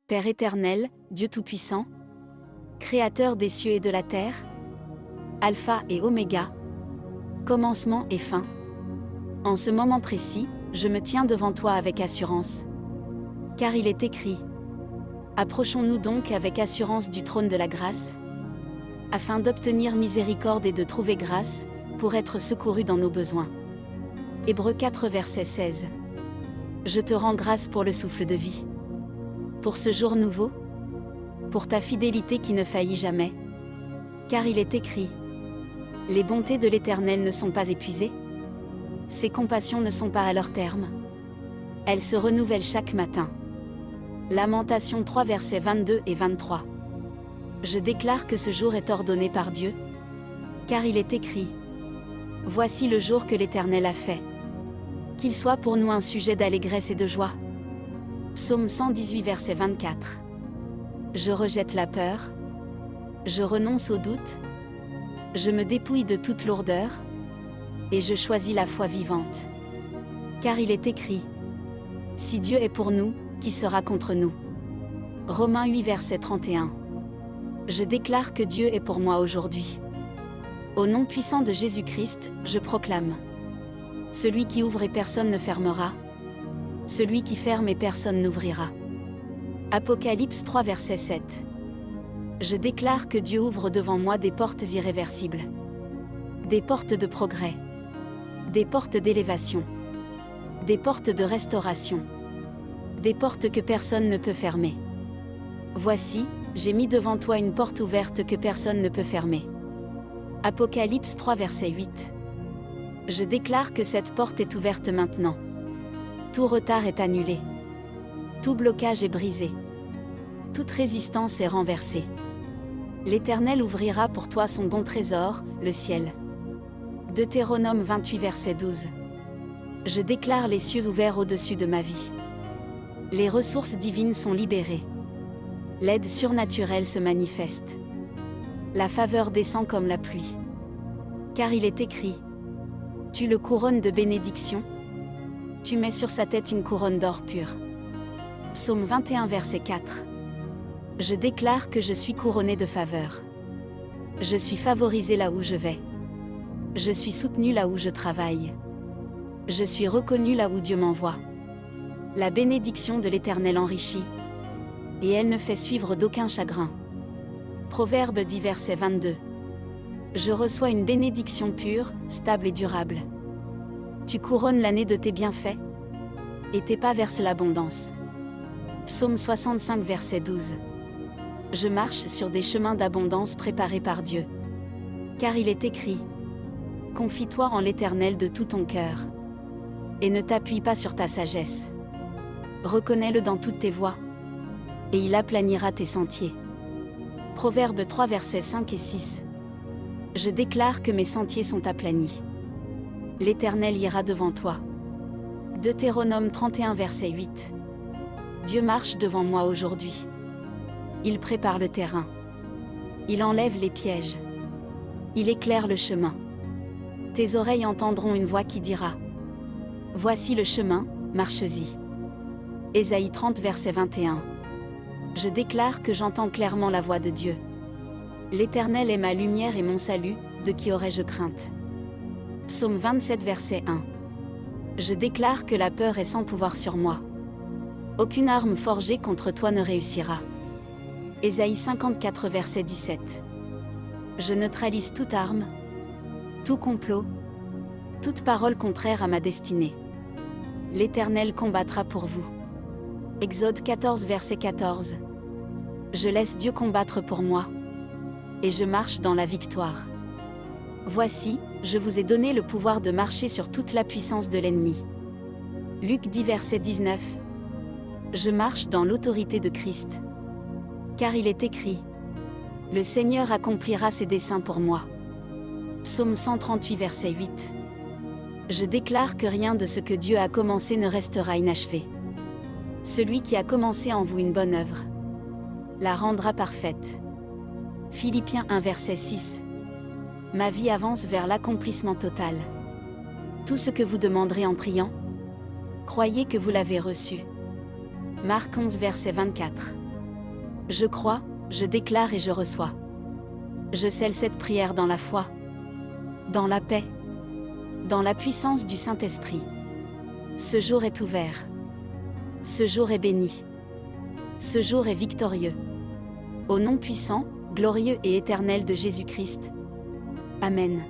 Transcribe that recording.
Père éternel, Dieu Tout-Puissant, Créateur des cieux et de la terre, Alpha et Oméga, commencement et fin. En ce moment précis, je me tiens devant toi avec assurance. Car il est écrit: approchons-nous donc avec assurance du trône de la grâce, afin d'obtenir miséricorde et de trouver grâce, pour être secourus dans nos besoins. Hébreux 4 verset 16. Je te rends grâce pour le souffle de vie, pour ce jour nouveau, pour ta fidélité qui ne faillit jamais. Car il est écrit: les bontés de l'Éternel ne sont pas épuisées, ses compassions ne sont pas à leur terme. Elles se renouvellent chaque matin. Lamentation 3 versets 22 et 23. Je déclare que ce jour est ordonné par Dieu, car il est écrit: voici le jour que l'Éternel a fait. Qu'il soit pour nous un sujet d'allégresse et de joie. Psaume 118 verset 24. Je rejette la peur, je renonce au doute, je me dépouille de toute lourdeur, et je choisis la foi vivante. Car il est écrit: si Dieu est pour nous, qui sera contre nous? Romains 8 verset 31. Je déclare que Dieu est pour moi aujourd'hui. Au nom puissant de Jésus-Christ, je proclame: celui qui ouvre et personne ne fermera, celui qui ferme et personne n'ouvrira. Apocalypse 3 verset 7. Je déclare que Dieu ouvre devant moi des portes irréversibles, des portes de progrès, des portes d'élévation, des portes de restauration, des portes que personne ne peut fermer. Voici, j'ai mis devant toi une porte ouverte que personne ne peut fermer. Apocalypse 3 verset 8. Je déclare que cette porte est ouverte maintenant. Tout retard est annulé. Tout blocage est brisé. Toute résistance est renversée. L'Éternel ouvrira pour toi son bon trésor, le ciel. Deutéronome 28 verset 12. Je déclare les cieux ouverts au-dessus de ma vie. Les ressources divines sont libérées. L'aide surnaturelle se manifeste. La faveur descend comme la pluie. Car il est écrit: tu le couronnes de bénédictions, tu mets sur sa tête une couronne d'or pur. Psaume 21 verset 4. Je déclare que je suis couronné de faveur. Je suis favorisé là où je vais. Je suis soutenu là où je travaille. Je suis reconnu là où Dieu m'envoie. La bénédiction de l'Éternel enrichit, et elle ne fait suivre d'aucun chagrin. Proverbe 10 verset 22. Je reçois une bénédiction pure, stable et durable. Tu couronnes l'année de tes bienfaits, et tes pas versent l'abondance. Psaume 65 verset 12. Je marche sur des chemins d'abondance préparés par Dieu. Car il est écrit: confie-toi en l'Éternel de tout ton cœur, et ne t'appuie pas sur ta sagesse. Reconnais-le dans toutes tes voies, et il aplanira tes sentiers. Proverbe 3 versets 5 et 6. Je déclare que mes sentiers sont aplanis. L'Éternel ira devant toi. Deutéronome 31 verset 8. Dieu marche devant moi aujourd'hui. Il prépare le terrain. Il enlève les pièges. Il éclaire le chemin. Tes oreilles entendront une voix qui dira: voici le chemin, marche-y. Ésaïe 30 verset 21. Je déclare que j'entends clairement la voix de Dieu. L'Éternel est ma lumière et mon salut, de qui aurais-je crainte? Psaume 27 verset 1. Je déclare que la peur est sans pouvoir sur moi. Aucune arme forgée contre toi ne réussira. Ésaïe 54 verset 17. Je neutralise toute arme, tout complot, toute parole contraire à ma destinée. L'Éternel combattra pour vous. Exode 14 verset 14. Je laisse Dieu combattre pour moi, et je marche dans la victoire. Voici, je vous ai donné le pouvoir de marcher sur toute la puissance de l'ennemi. Luc 10 verset 19. Je marche dans l'autorité de Christ. Car il est écrit: le Seigneur accomplira ses desseins pour moi. Psaume 138 verset 8. Je déclare que rien de ce que Dieu a commencé ne restera inachevé. Celui qui a commencé en vous une bonne œuvre la rendra parfaite. Philippiens 1 verset 6. Ma vie avance vers l'accomplissement total. Tout ce que vous demanderez en priant, croyez que vous l'avez reçu. Marc 11 verset 24. Je crois, je déclare et je reçois. Je scelle cette prière dans la foi, dans la paix, dans la puissance du Saint-Esprit. Ce jour est ouvert. Ce jour est béni. Ce jour est victorieux. Au nom puissant, glorieux et éternel de Jésus-Christ. Amen.